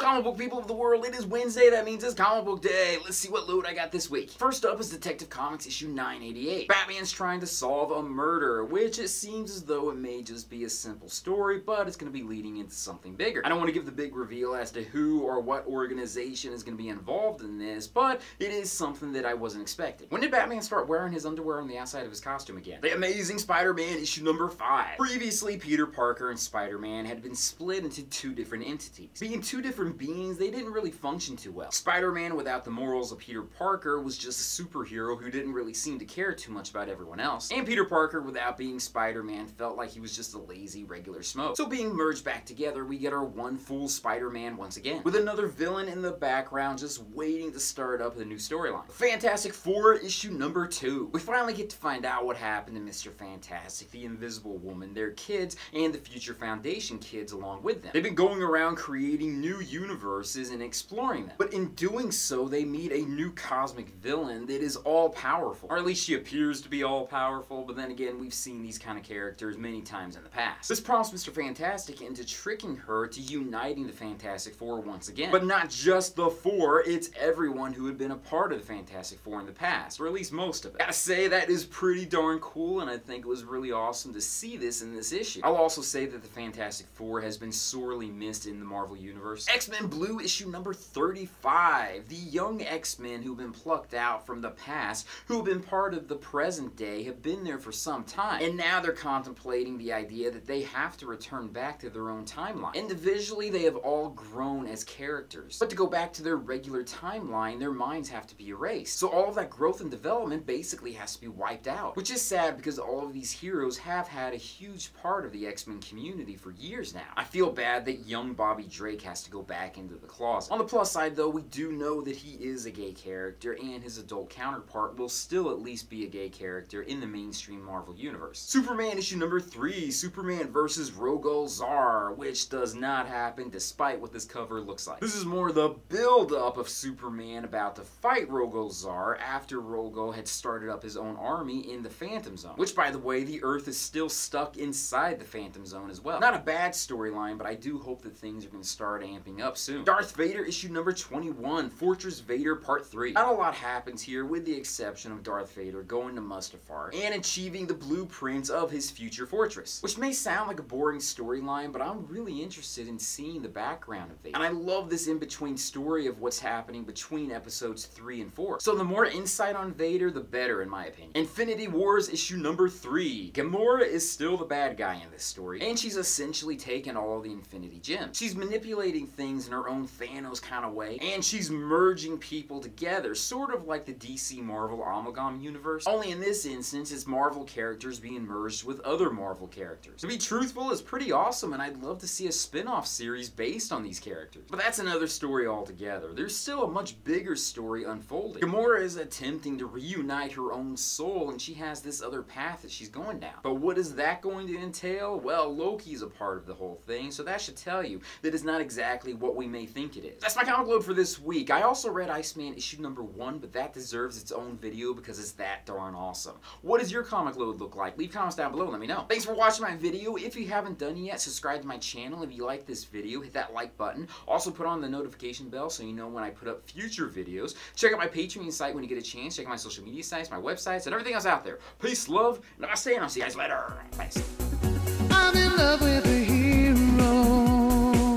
comic book people of the world, it is Wednesday, that means it's comic book day. Let's see what loot I got this week. First up is Detective Comics issue 988. Batman's trying to solve a murder, which it seems as though it may just be a simple story, but it's going to be leading into something bigger. I don't want to give the big reveal as to who or what organization is going to be involved in this, but it is something that I wasn't expecting. When did Batman start wearing his underwear on the outside of his costume again? The Amazing Spider-Man issue number 5. Previously, Peter Parker and Spider-Man had been split into two different entities. Being two different beings, they didn't really function too well. Spider-Man, without the morals of Peter Parker, was just a superhero who didn't really seem to care too much about everyone else. And Peter Parker, without being Spider-Man, felt like he was just a lazy, regular smoke. So being merged back together, we get our one full Spider-Man once again, with another villain in the background just waiting to start up a new storyline. Fantastic Four issue number 2. We finally get to find out what happened to Mr. Fantastic, the Invisible Woman, their kids, and the Future Foundation kids along with them. They've been going around creating new universes and exploring them. But in doing so, they meet a new cosmic villain that is all-powerful. Or at least she appears to be all-powerful, but then again, we've seen these kind of characters many times in the past. This prompts Mr. Fantastic into tricking her to uniting the Fantastic Four once again. But not just the Four, it's everyone who had been a part of the Fantastic Four in the past, or at least most of it. Gotta say, that is pretty darn cool, and I think it was really awesome to see this in this issue. I'll also say that the Fantastic Four has been sorely missed in the Marvel Universe. X-Men Blue issue number 35. The young X-Men who've been plucked out from the past, who have been part of the present day, have been there for some time, and now they're contemplating the idea that they have to return back to their own timeline. Individually, they have all grown as characters, but to go back to their regular timeline, their minds have to be erased. So all of that growth and development basically has to be wiped out, which is sad because all of these heroes have had a huge part of the X-Men community for years now. I feel bad that young Bobby Drake has to go back into the closet. On the plus side though, we do know that he is a gay character, and his adult counterpart will still at least be a gay character in the mainstream Marvel Universe. Superman issue number 3, Superman vs. Rogol Zar, which does not happen despite what this cover looks like. This is more the build-up of Superman about to fight Rogol Zar after Rogol had started up his own army in the Phantom Zone, which by the way, the Earth is still stuck inside the Phantom Zone as well. Not a bad storyline, but I do hope that things are going to start amping up soon. Darth Vader issue number 21, Fortress Vader part 3. Not a lot happens here with the exception of Darth Vader going to Mustafar and achieving the blueprints of his future fortress, which may sound like a boring storyline, but I'm really interested in seeing the background of Vader. And I love this in-between story of what's happening between episodes 3 and 4. So the more insight on Vader, the better in my opinion. Infinity Wars issue number 3. Gamora is still the bad guy in this story, and she's essentially taken all the Infinity Gems. She's manipulating things in her own Thanos kind of way, and she's merging people together, sort of like the DC Marvel Amalgam universe. Only in this instance, it's Marvel characters being merged with other Marvel characters. To be truthful, it's pretty awesome, and I'd love to see a spin-off series based on these characters. But that's another story altogether. There's still a much bigger story unfolding. Gamora is attempting to reunite her own soul, and she has this other path that she's going down. But what is that going to entail? Well, Loki's a part of the whole thing, so that should tell you that it's not exactly what we may think it is. That's my comic load for this week. I also read Iceman issue number 1, but that deserves its own video because it's that darn awesome. What does your comic load look like? Leave comments down below and let me know. Thanks for watching my video. If you haven't done it yet, subscribe to my channel. If you like this video, hit that like button. Also put on the notification bell so you know when I put up future videos. Check out my Patreon site when you get a chance. Check out my social media sites, my websites, and everything else out there. Peace, love, namaste, and I'll see you guys later. Thanks. I'm in love with a hero.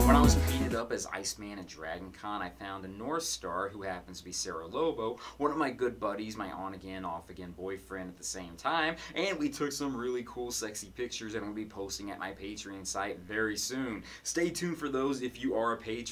When I was painted up as Iceman at Dragon Con, I found a North Star who happens to be Sarah Lobo, one of my good buddies, my on-again, off-again boyfriend at the same time, and we took some really cool, sexy pictures that I'm going to be posting at my Patreon site very soon. Stay tuned for those if you are a patron.